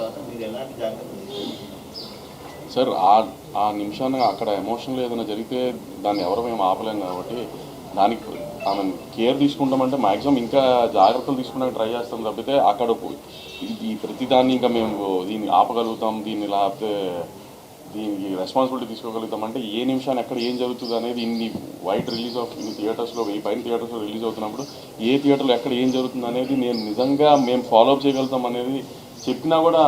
తర్వాత మీరు ఎలాంటి జాగ్రత్తలు తీసుకుంటారు సార్? ఆ నిమిషాన్ని అక్కడ ఎమోషనల్ ఏదైనా జరిగితే దాన్ని ఎవరు మేము ఆపలేం కాబట్టి దానికి ఆమె కేర్ తీసుకుంటామంటే మ్యాక్సిమం ఇంకా జాగ్రత్తలు తీసుకునే ట్రై చేస్తాం తప్పితే అక్కడ ఈ ప్రతిదాన్ని ఇంకా మేము దీన్ని ఆపగలుగుతాం, దీన్ని లేకపోతే దీనికి రెస్పాన్సిబిలిటీ తీసుకోగలుగుతాం అంటే ఏ నిమిషాన్ని ఎక్కడ ఏం జరుగుతుంది అనేది ఇన్ని వైడ్ రిలీజ్ ఆఫ్ ఇన్ని థియేటర్స్లో 1000 పైన థియేటర్స్లో రిలీజ్ అవుతున్నప్పుడు ఏ థియేటర్లో ఎక్కడ ఏం జరుగుతుంది అనేది నేను నిజంగా మేము ఫాలోఅప్ చేయగలుగుతాం అనేది చెప్పినా కూడా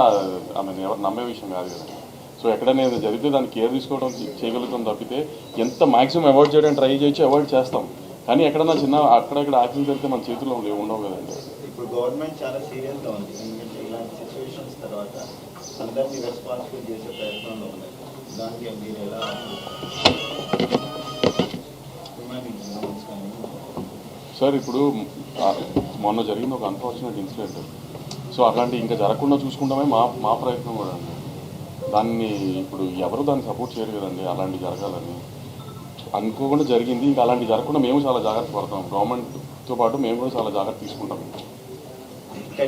ఆమె ఎవరు నమ్మే విషయం కాదు కదా. సో ఎక్కడైనా ఏదో జరిగితే దాన్ని కేర్ తీసుకోవడం చేయగలుగుతాం తప్పితే ఎంత మ్యాక్సిమం అవాయిడ్ చేయడానికి ట్రై చేయొచ్చు, అవాయిడ్ చేస్తాం. కానీ ఎక్కడన్నా చిన్న అక్కడెక్కడ యాక్సిడెంట్ జరిగితే మన చేతుల్లో ఉండవు కదండి. ఇప్పుడు గవర్నమెంట్ చాలా సీరియస్గా ఉంది, ఎందుకంటే ఇలాంటి సిచ్యువేషన్స్ తర్వాత అందరినీ రెస్పాన్సిబుల్ చేసే ప్రయత్నంలో ఉన్నారు. దానికి మీరు ఎలా సార్? ఇప్పుడు మొన్న జరిగింది ఒక అన్ఫార్చునేట్ ఇన్సిడెంట్. సో అట్లాంటి ఇంకా జరగకుండా చూసుకుంటామే మా ప్రయత్నం కూడా అండి. దాన్ని ఇప్పుడు ఎవరు దాన్ని సపోర్ట్ చేయరు కదండి. అలాంటి జరగాలని అనుకోకుండా జరిగింది. ఇంకా అలాంటి జరగకుండా మేము చాలా జాగ్రత్త పడతాం. గవర్నమెంట్తో పాటు మేము కూడా చాలా జాగ్రత్త తీసుకుంటాం.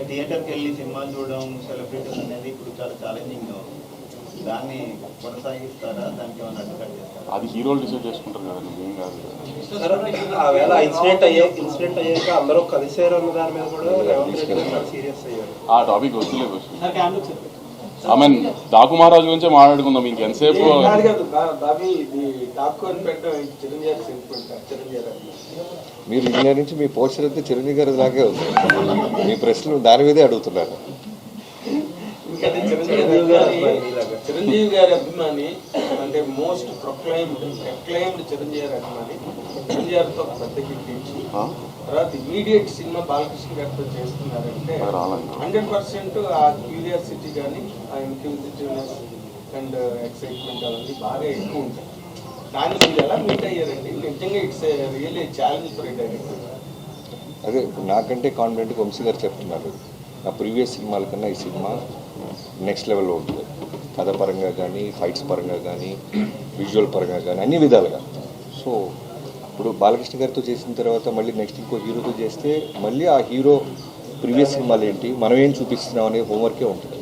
థియేటర్కి వెళ్ళి సినిమాలు చూడడం సెలబ్రిటీస్ అనేది ఇప్పుడు చాలా ఛాలెంజింగ్గా ఉంది. దాన్ని కొనసాగిస్తారా? దానికి ఏమైనా అడ్డుకట్ చేస్తారా? అది హీరోలు డిసైడ్ చేసుకుంటారు కదండి, మేము కాదు. ఇన్సిడెంట్ అయ్యాక అందరూ కలిసారు అన్న దాని మీద కూడా సీరియస్ అయ్యారు. ఆ టాపిక్ వద్దులేదు. ఐ మీన్ డాకు మహారాజు గురించే మాట్లాడుకుందాం ఇంకెంతసేపు. మీరు ఇండియా నుంచి మీ పోస్టర్ అయితే చిరంజీవి గారి లాగే ఉంది. మీ ప్రశ్నలు దాని మీదే అడుగుతున్నారు. చిరంజీవి గారి అభిమాని అంటే మోస్ట్ ప్రొక్లైమ్డ్ చిరంజీవి గారి అభిమాని. చిరంజీవి గారితో పెద్ద హిట్ ఇచ్చి తర్వాత ఇమీడియట్ సినిమా బాలకృష్ణ గారితో చేస్తున్నారంటే 100% ఆ క్యూరియాసిటీ కానీ ఆ ఇన్క్యూజిటివ్నెస్ అండ్ ఎక్సైట్మెంట్ అవన్నీ బాగా ఎక్కువ ఉంటాయి. కానీ మీరు ఎలా మీట్ అయ్యారండి? నిజంగా it's really challenge for director. అదే నాకంటే కాన్ఫిడెంట్గా వంశీ గారు చెప్తున్నారు. నా ప్రీవియస్ సినిమాల కన్నా ఈ సినిమా నెక్స్ట్ లెవెల్లో ఉంటుంది. కథ పరంగా కానీ, ఫైట్స్ పరంగా కానీ, విజువల్ పరంగా కానీ, అన్ని విధాలుగా. సో ఇప్పుడు బాలకృష్ణ గారితో చేసిన తర్వాత మళ్ళీ నెక్స్ట్ ఇంకో హీరోతో చేస్తే మళ్ళీ ఆ హీరో ప్రీవియస్ సినిమాలు ఏంటి, మనం ఏం చూపిస్తున్నాం అనే హోంవర్కే ఉంటుంది.